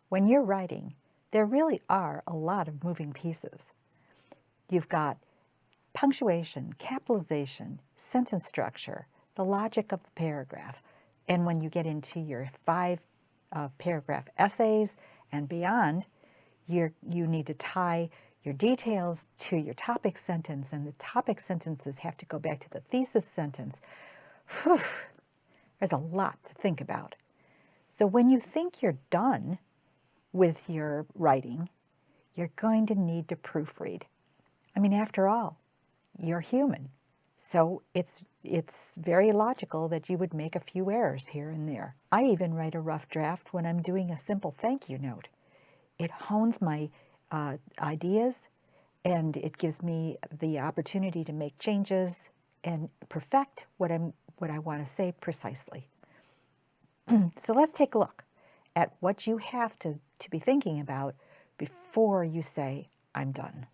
When you're writing, there really are a lot of moving pieces. You've got punctuation, capitalization, sentence structure, the logic of the paragraph. And when you get into your 5-paragraph essays and beyond, you need to tie your details to your topic sentence, and the topic sentences have to go back to the thesis sentence. Whew, there's a lot to think about. So when you think you're done with your writing, you're going to need to proofread. I mean, after all, you're human. So it's very logical that you would make a few errors here and there. I even write a rough draft when I'm doing a simple thank you note. It hones my ideas, and it gives me the opportunity to make changes and perfect what I want to say precisely. So let's take a look at what you have to be thinking about before you say, I'm done.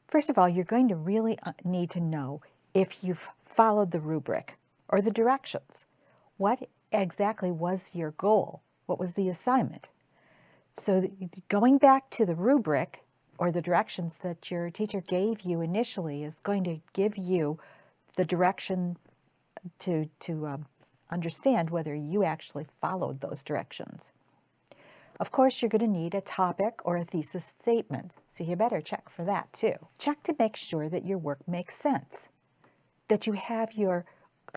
First of all, you're going to really need to know if you've followed the rubric or the directions. What exactly was your goal? What was the assignment? So going back to the rubric or the directions that your teacher gave you initially is going to give you the direction to understand whether you actually followed those directions. Of course, you're going to need a topic or a thesis statement, so you better check for that too. Check to make sure that your work makes sense, that you have your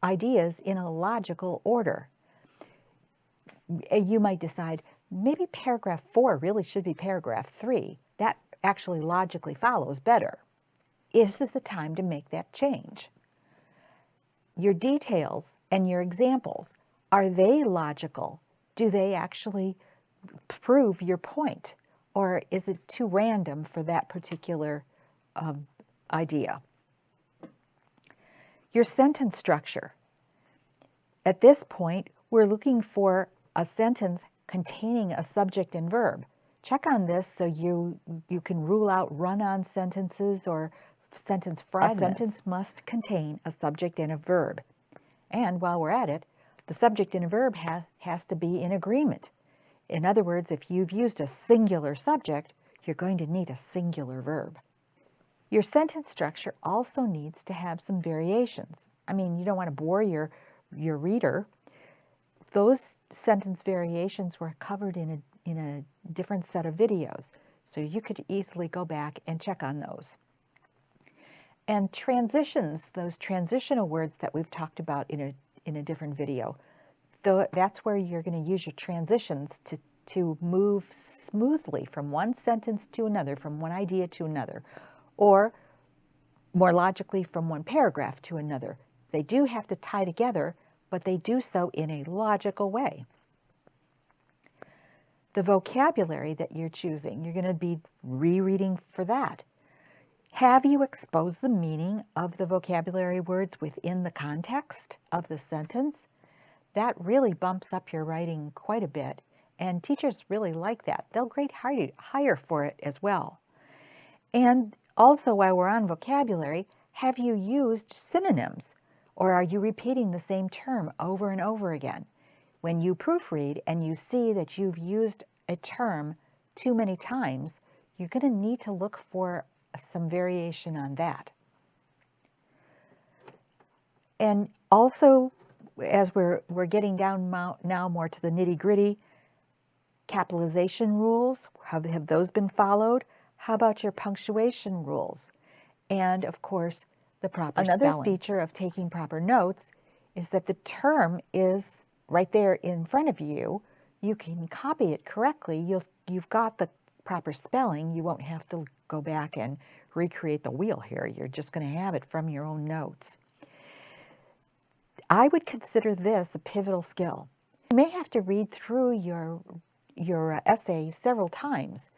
ideas in a logical order. You might decide, maybe paragraph 4 really should be paragraph 3. That actually logically follows better. This is the time to make that change. Your details and your examples, are they logical? Do they actually prove your point? Or is it too random for that particular idea? Your sentence structure. At this point, we're looking for a sentence containing a subject and verb. Check on this so you can rule out run-on sentences or sentence fragments. A sentence must contain a subject and a verb. And while we're at it, the subject and a verb has to be in agreement. In other words, if you've used a singular subject, you're going to need a singular verb. Your sentence structure also needs to have some variations. I mean, you don't want to bore your reader. Those sentence variations were covered in a different set of videos, so you could easily go back and check on those. And transitions, those transitional words that we've talked about in a different video, that's where you're going to use your transitions to move smoothly from one sentence to another, from one idea to another, or more logically from one paragraph to another. They do have to tie together, but they do so in a logical way. The vocabulary that you're choosing, you're going to be rereading for that. Have you exposed the meaning of the vocabulary words within the context of the sentence? That really bumps up your writing quite a bit, and teachers really like that. They'll grade higher for it as well. And also, while we're on vocabulary, have you used synonyms, or are you repeating the same term over and over again? When you proofread and you see that you've used a term too many times, you're going to need to look for some variation on that. And also, as we're getting down now more to the nitty-gritty, capitalization rules, have those been followed? How about your punctuation rules? And of course, the proper spelling. Another feature of taking proper notes is that the term is right there in front of you. You can copy it correctly. You've got the proper spelling. You won't have to go back and recreate the wheel here. You're just going to have it from your own notes. I would consider this a pivotal skill. You may have to read through your essay several times,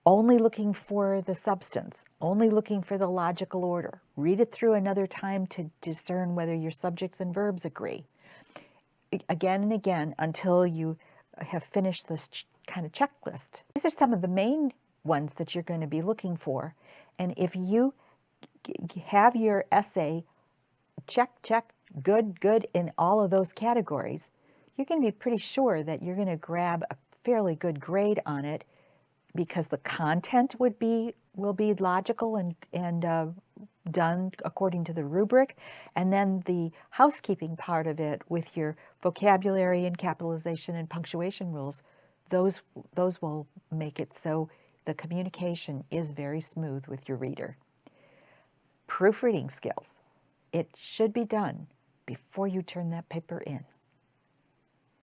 only looking for the substance, only looking for the logical order. Read it through another time to discern whether your subjects and verbs agree. Again and again until you have finished this kind of checklist. These are some of the main ones that you're going to be looking for. And if you have your essay check good in all of those categories, you can be pretty sure that you're going to grab a fairly good grade on it, because the content will be logical and done according to the rubric, and then the housekeeping part of it with your vocabulary and capitalization and punctuation rules, those will make it so the communication is very smooth with your reader. Proofreading skills. It should be done before you turn that paper in.